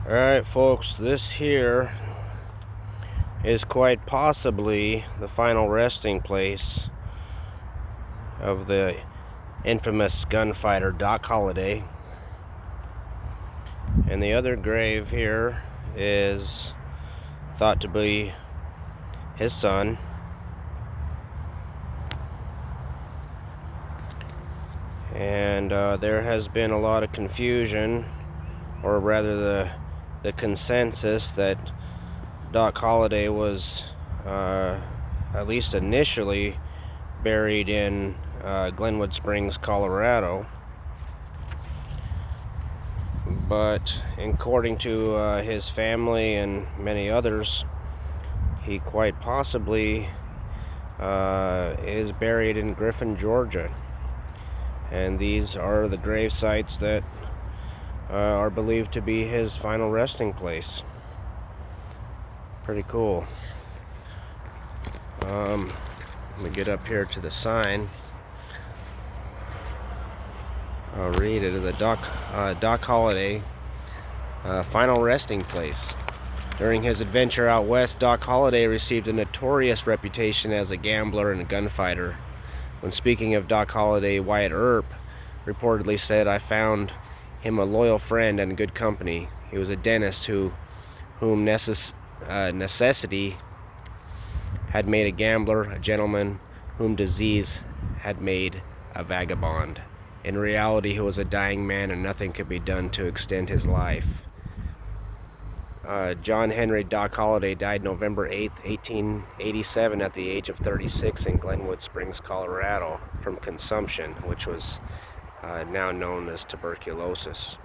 Alright folks, this here is quite possibly the final resting place of the infamous gunfighter Doc Holliday. And the other grave here is thought to be his son. And there has been a lot of confusion, or rather the consensus that Doc Holliday was at least initially buried in Glenwood Springs, Colorado. But according to his family and many others, he quite possibly is buried in Griffin, Georgia. And these are the grave sites that are believed to be his final resting place. Pretty cool. Let me get up here to the sign. I'll read it. The Doc Holliday final resting place. During his adventure out west, Doc Holliday received a notorious reputation as a gambler and a gunfighter. When speaking of Doc Holliday, Wyatt Earp reportedly said, "I found him a loyal friend and good company. He was a dentist whom necessity had made a gambler, a gentleman whom disease had made a vagabond. In reality, he was a dying man and nothing could be done to extend his life." John Henry Doc Holliday died November 8th, 1887 at the age of 36 in Glenwood Springs, Colorado, from consumption, which was now known as tuberculosis.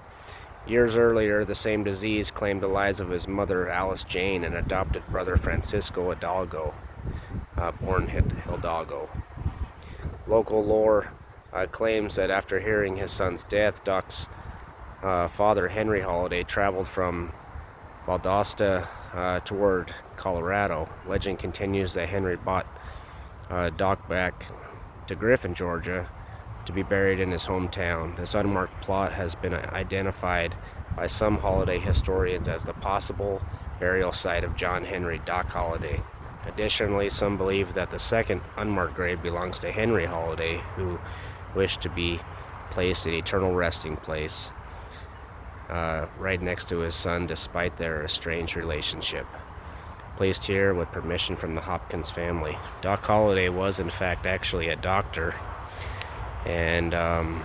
Years earlier, the same disease claimed the lives of his mother, Alice Jane, and adopted brother Francisco Hidalgo, born Hidalgo. Local lore claims that after hearing his son's death, Doc's father, Henry Holliday, traveled from Valdosta toward Colorado. Legend continues that Henry brought Doc back to Griffin, Georgia, to be buried in his hometown. This unmarked plot has been identified by some Holliday historians as the possible burial site of John Henry Doc Holliday. Additionally, some believe that the second unmarked grave belongs to Henry Holliday, who wished to be placed in eternal resting place right next to his son, despite their estranged relationship. Placed here with permission from the Hopkins family. Doc Holliday was, in fact, actually a doctor, and the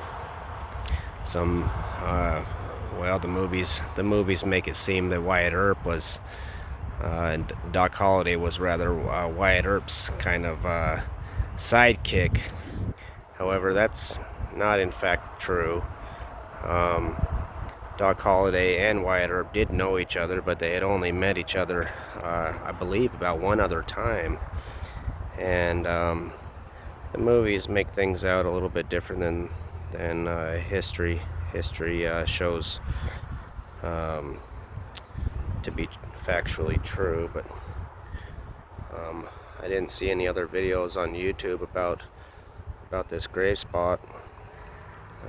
movies make it seem that Wyatt Earp was, and Doc Holliday was rather Wyatt Earp's kind of sidekick. However, that's not in fact true. Doc Holliday and Wyatt Earp did know each other, but they had only met each other, I believe, about one other time. And the movies make things out a little bit different than history. History shows to be factually true, but I didn't see any other videos on YouTube about this grave spot.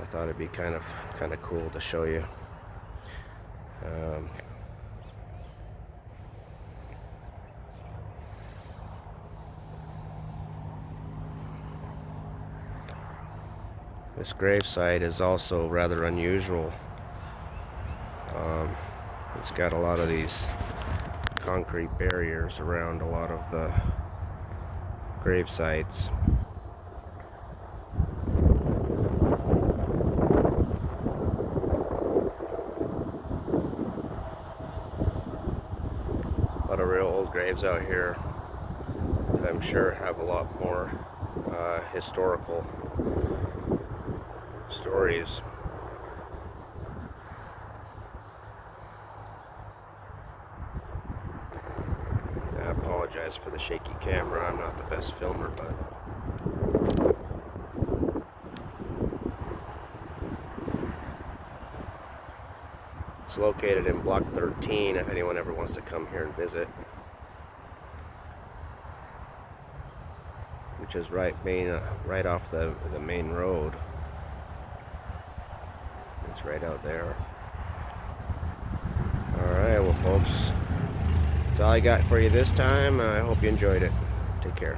I thought it'd be kind of cool to show you. This gravesite is also rather unusual. It's got a lot of these concrete barriers around a lot of the grave sites. A lot of real old graves out here that I'm sure have a lot more historical stories. I apologize for the shaky camera. I'm not the best filmer, but it's located in Block 13 if anyone ever wants to come here and visit, which is right off the main road. It's right out there. All right. Alright, well folks, that's all I got for you this time. I hope you enjoyed it. Take care.